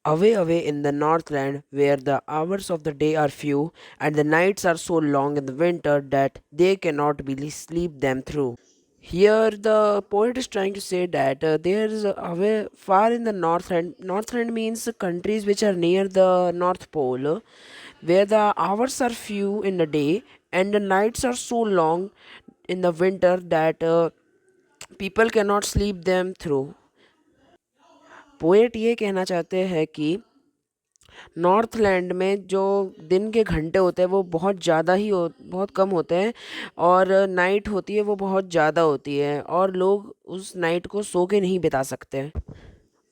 Away, away in the Northland, where the hours of the day are few and the nights are so long in the winter that they cannot really sleep them through. Here, the poet is trying to say that there is away far in the Northland. Northland means countries which are near the North Pole, where the hours are few in the day and the nights are so long in the winter that people cannot sleep them through. Poet ये कहना चाहते हैं कि Northland में जो दिन के घंटे होते हैं वो बहुत कम होते हैं और नाइट होती है वो बहुत ज़्यादा होती है और लोग उस नाइट को सो के नहीं बिता सकते.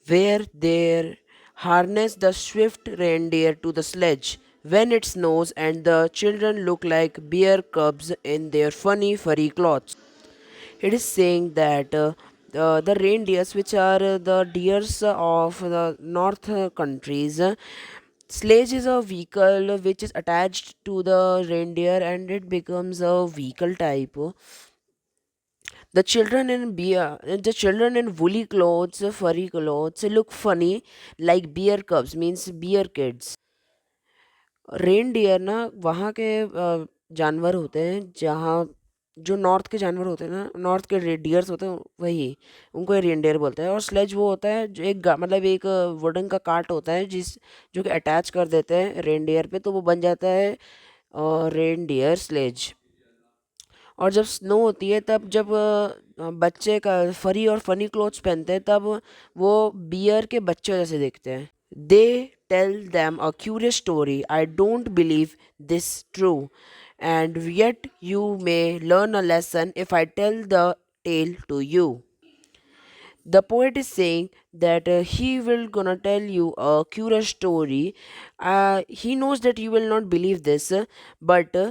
Where there harness the swift reindeer to the sledge when it snows and the children look like bear cubs in their funny furry clothes. It is saying that the reindeers, which are the deers of the north countries, sledge is a vehicle which is attached to the reindeer and it becomes a vehicle type. The children in woolly clothes, furry clothes, look funny like bear cubs, means bear kids. Reindeer ना वहाँ के जानवर होते हैं जहाँ जो north के जानवर होते हैं ना, नॉर्थ के डियर्स होते हैं वही, उनको रेनडियर बोलते हैं. और स्लेज वो होता है जो मतलब एक वुडन का कार्ट होता है जो कि अटैच कर देते हैं रेनडियर पे तो वो बन जाता है रेनडियर स्लेज. और जब स्नो होती है तब जब बच्चे का फरी और फनी क्लोथ्स पहनते हैं तब वो बियर के बच्चे जैसे दिखते हैं. They tell them a curious story. I don't believe this true. And yet you may learn a lesson if I tell the tale to you. The poet is saying that he will gonna tell you a curious story. He knows that you will not believe this, but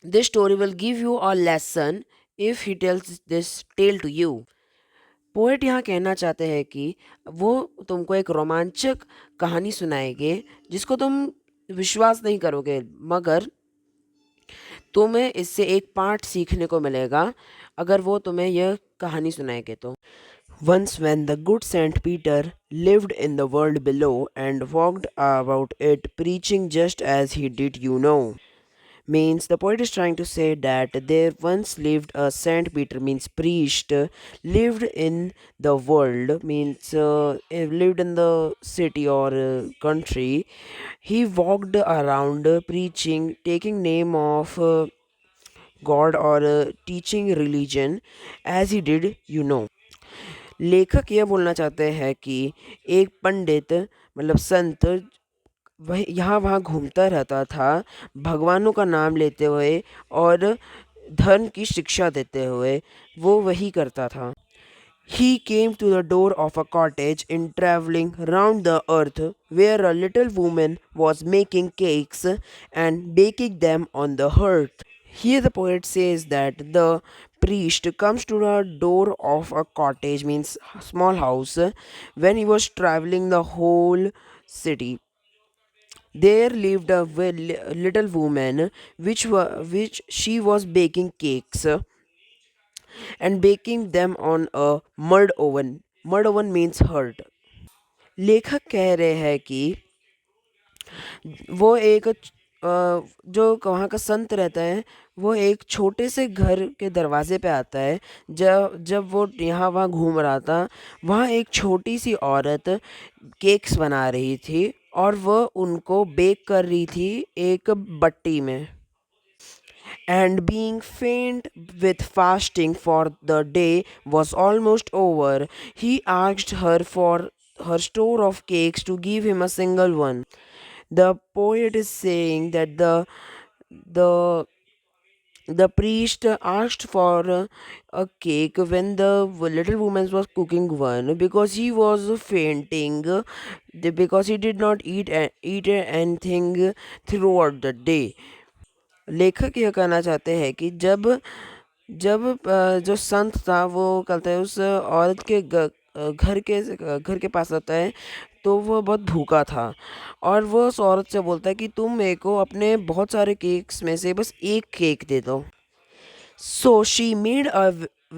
this story will give you a lesson if he tells this tale to you. Poet यहाँ कहना चाहते हैं कि वो तुमको एक रोमांचक कहानी सुनाएंगे जिसको तुम विश्वास नहीं करोगे, मगर तुम्हें इससे एक पाठ सीखने को मिलेगा अगर वो तुम्हें यह कहानी सुनाएंगे तो. Once, when the good Saint Peter lived in the world below and walked about it, preaching just as he did, means the poet is trying to say that there once lived a Saint Peter, means priest, lived in the world, means lived in the city or country. He walked around preaching, taking name of God or teaching religion as he did. लेखक यह बोलना चाहते हैं कि एक पंडित मतलब संत वह यहाँ वहाँ घूमता रहता था भगवानों का नाम लेते हुए और धर्म की शिक्षा देते हुए वो वही करता था. He came to the door of a cottage in traveling round the earth where a little woman was making cakes and baking them on the hearth. Here the poet says that the priest comes to the door of a cottage, means small house, when he was traveling the whole city. There lived a little woman which she was baking cakes and baking them on a mud oven. Mud oven means hurt. लेखक कह रहे हैं कि वो एक जो वहाँ का संत रहता है वो एक छोटे से घर के दरवाजे पे आता है. जब जब वो यहाँ वहाँ घूम रहा था वहाँ एक छोटी सी औरत केक्स बना रही थी और वह उनको बेक कर रही थी एक बट्टी में. And being faint with fasting for the day was almost over, he asked her for her store of cakes to give him a single one. The poet is saying that the the priest asked for a cake when the little woman was cooking one because he was fainting because he did not eat anything throughout the day. लेखक यह कहना चाहते हैं कि जब जब जो संत था वो कहते हैं उस औरत के घर के पास आता है तो वो बहुत भूखा था और वो उस औरत से बोलता है कि तुम मेरे को अपने बहुत सारे केक्स में से बस एक केक दे दो. So she made a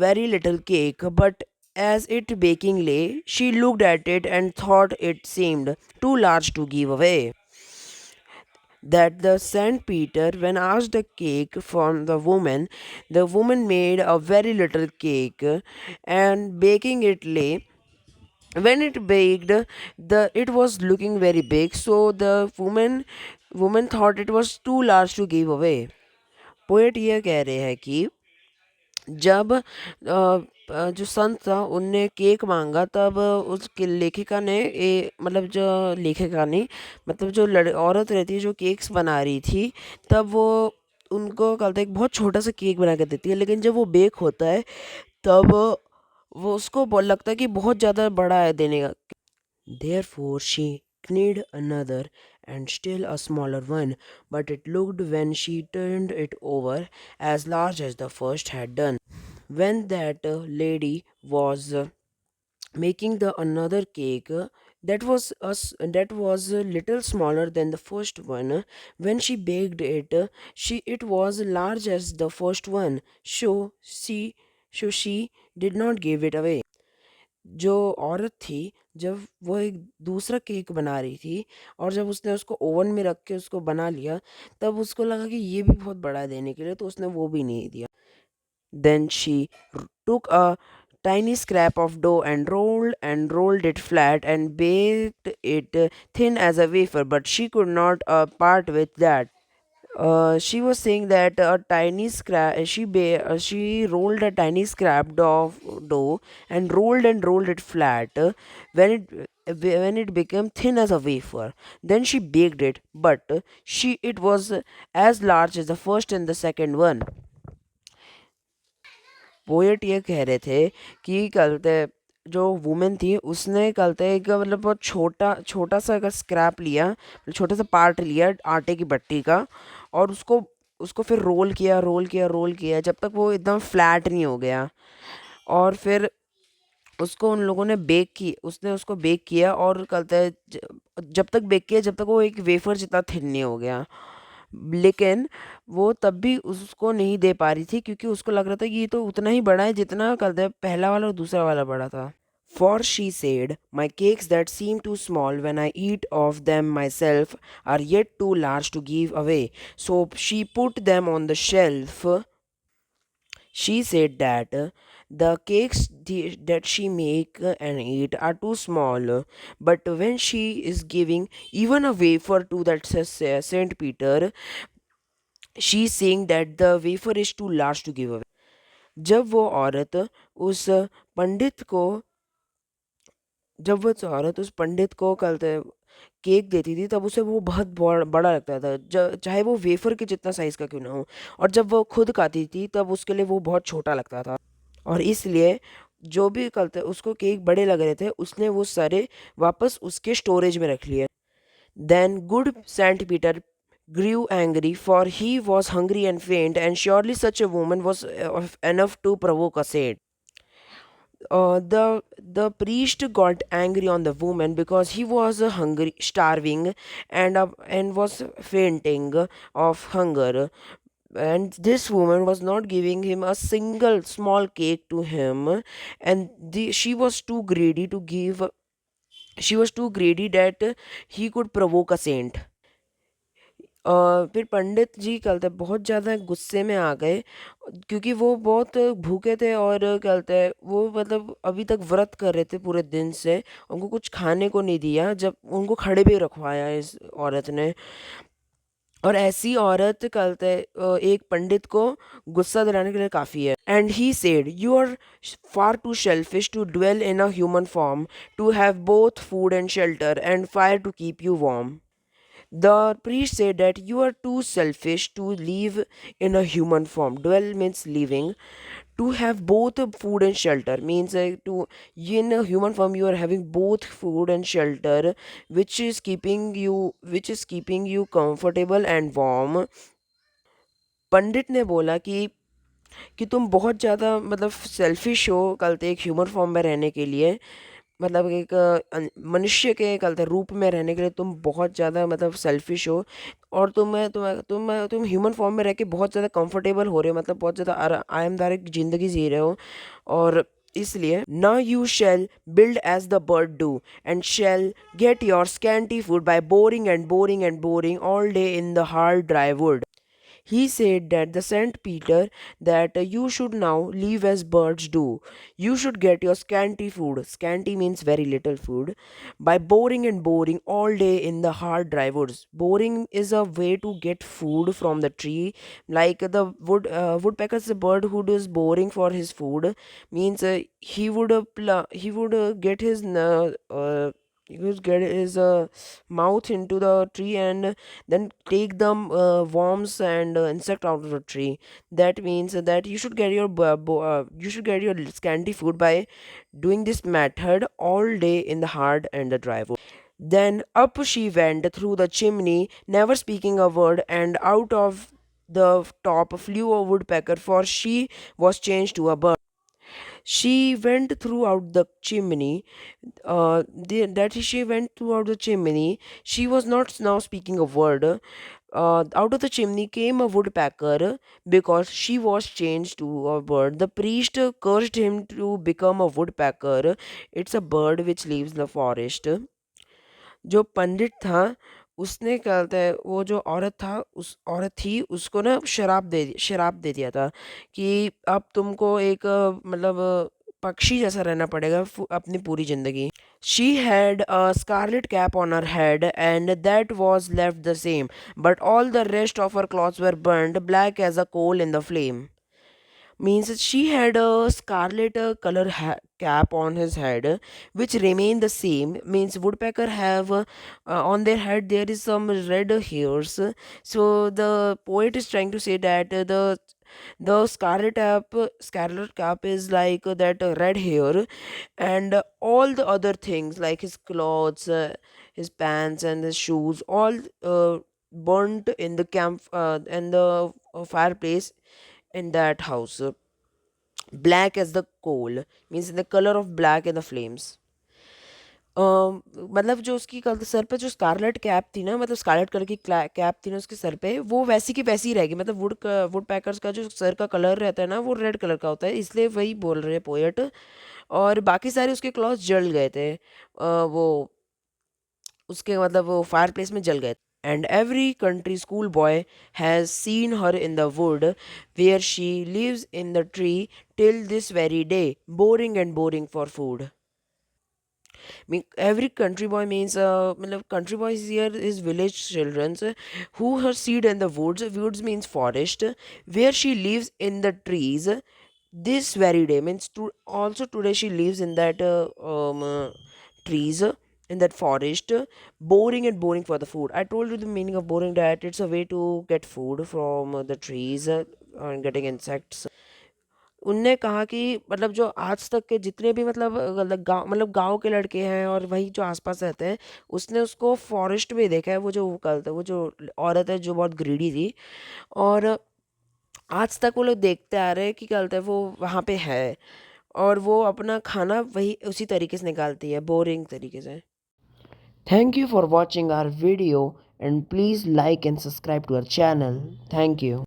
very little cake but As it baking lay, she looked at it and thought it seemed too large to give away. That the Saint Peter, when asked a cake from the woman made a very little cake and baking it lay. When it baked, it was looking very big, so the woman thought it was too large to give away. Poet ये कह रहे हैं कि जब जो संत था उनने cake मांगा तब लेखिका ने मतलब जो लेखिका नहीं मतलब जो औरत रहती है जो केक्स बना रही थी तब वो उनको कहते हैं एक बहुत छोटा सा केक बना के देती है, लेकिन जब वो बेक होता है तब वो उसको लगता है कि बहुत ज़्यादा बड़ा है देने का. Therefore she knead another and still a smaller one, but it looked when she turned it over as large as the first had done. When that lady was making the another cake that was a little smaller than the first one, when she baked it, it was large as the first one. So she did not give it away. जो औरत थी जब वो एक दूसरा cake बना रही थी और जब उसने उसको ओवन में रख के उसको बना लिया तब उसको लगा कि ये भी बहुत बड़ा है देने के लिए, तो उसने वो भी नहीं दिया. Then she took a tiny scrap of dough and rolled it flat and baked it thin as a wafer, but she could not part with that. She was saying that a tiny scrap she rolled a tiny scrap of dough and rolled it flat when it became thin as a wafer. Then she baked it, but she it was as large as the first and the second one. Poet ये कह रहे थे कि कहते जो women थी उसने कहते एक मतलब बहुत छोटा छोटा सा एक स्क्रैप लिया, छोटा सा पार्ट लिया आटे की बट्टी का और उसको उसको फिर रोल किया जब तक वो एकदम फ्लैट नहीं हो गया. और फिर उसको उन लोगों ने बेक की उसने उसको बेक किया और कहते हैं जब तक बेक किया जब तक वो एक वेफर जितना थिन नहीं हो गया. लेकिन वो तब भी उसको नहीं दे पा रही थी क्योंकि उसको लग रहा था कि ये तो उतना ही बड़ा है जितना कहते हैं पहला वाला और दूसरा वाला बड़ा था. For she said, my cakes that seem too small when I eat of them myself are yet too large to give away. So she put them on the shelf. She said that the cakes that she make and eat are too small, but when she is giving even a wafer to that Saint Peter, she is saying that the wafer is too large to give away. जब वो औरत उस पंडित को जब वो औरत उस पंडित को केक देती थी तब उसे वो बहुत बड़ा लगता था, चाहे वो वेफर के जितना साइज का क्यों ना हो. और जब वो खुद खाती थी तब उसके लिए वो बहुत छोटा लगता था. और इसलिए जो भी उसको केक बड़े लग रहे थे उसने वो सारे वापस उसके स्टोरेज में रख लिए. Then good Saint Peter grew angry, for he was hungry and faint, and surely such a woman was enough to provoke a saint. The priest got angry on the woman because he was hungry, starving, and was fainting of hunger. And this woman was not giving him a single small cake to him, and she was too greedy to give. She was too greedy that he could provoke a saint. फिर पंडित जी बहुत ज़्यादा गुस्से में आ गए क्योंकि वो बहुत भूखे थे और वो मतलब अभी तक व्रत कर रहे थे पूरे दिन से. उनको कुछ खाने को नहीं दिया जब उनको खड़े भी रखवाया इस औरत ने. और ऐसी औरत एक पंडित को गुस्सा दिलाने के लिए काफ़ी है. And he said you are far too selfish to dwell in a human form to have both food and shelter and fire to keep you warm. The priest said that you are too selfish to live in a human form. Dwell means living. To have both food and shelter means in a human form you are having both food and shelter, which is keeping you comfortable and warm. पंडित ने बोला कि तुम बहुत ज़्यादा मतलब selfish हो एक human form में रहने के लिए, मतलब एक मनुष्य के रूप में रहने के लिए तुम बहुत ज़्यादा मतलब सेल्फिश हो. और तुम ह्यूमन फॉर्म में रह के बहुत ज़्यादा कंफर्टेबल हो रहे हो, मतलब बहुत ज़्यादा आरामदायक ज़िंदगी जी रहे हो. और इसलिए now you shall build as the bird do, and shall get your scanty food by boring and boring and boring all day in the hard dry wood. He said that the Saint Peter that you should now live as birds do. You should get your scanty food. Scanty means very little food. By boring and boring all day in the hard dry woods. Boring is a way to get food from the tree. Like the woodpecker is a bird who does boring for his food. Means he would get his he would get his mouth into the tree and then take the worms and insect out of the tree. That means that you should get your you should get your scanty food by doing this method all day in the hard and the dry wood. Then up she went through the chimney, never speaking a word, and out of the top flew a woodpecker, for she was changed to a bird. She went throughout the chimney. That she went throughout the chimney. She was not now speaking a word. Out of the chimney came a woodpecker because she was changed to a bird. The priest cursed him to become a woodpecker. It's a bird which lives in the forest. जो पंडित था उसने क्या कहते हैं वो जो औरत था उस औरत थी उसको ना शराब दे दिया था कि अब तुमको एक मतलब पक्षी जैसा रहना पड़ेगा अपनी पूरी ज़िंदगी. She had a scarlet cap on her head, and that was left the same, but all the rest of her clothes were burned black as a coal in the flame. Means she had a scarlet color cap on his head, which remained the same. Means woodpecker have on their head there is some red hairs. So the poet is trying to say that the scarlet cap is like that red hair, and all the other things like his clothes, his pants and his shoes all burnt in the camp and the fireplace in that house. Black as the coal means the color of black in the flames. मतलब जो उसकी sir पे जो Scarlett cap थी ना, मतलब Scarlett colour की cap थी ना उसके सर पे, वो वैसी की वैसी ही रहेगी. मतलब वुड पैकर्स का जो सर का कलर रहता है ना वो रेड कलर का होता है, इसलिए वही बोल रहे हैं पोएट. और बाकी सारे उसके क्लॉथ्स जल गए थे. वो उसके मतलब वो फायर प्लेस में जल गए. And every country schoolboy has seen her in the wood where she lives in the tree till this very day, boring and boring for food. Every country boy means मतलब country boys here is village children who her seed in the woods. Woods means forest, where she lives in the trees this very day. Means also today she lives in that trees in that forest, boring and boring for the food. I told you the meaning of boring, that it's a way to get food from the trees and getting insects. उनने कहा कि मतलब जो आज तक के जितने भी मतलब गांव के लड़के हैं और वही जो आसपास रहते हैं, उसने उसको फॉरेस्ट में देखा है. वो जो औरत है जो बहुत ग्रीडी थी, और आज तक वो लोग देखते आ रहे हैं कि क्या बोलते हैं वो वहाँ पे है, और वो अपना खाना वही उसी तरीके से निकालती है, बोरिंग तरीके से. Thank you for watching our video, and please like and subscribe to our channel. Thank you.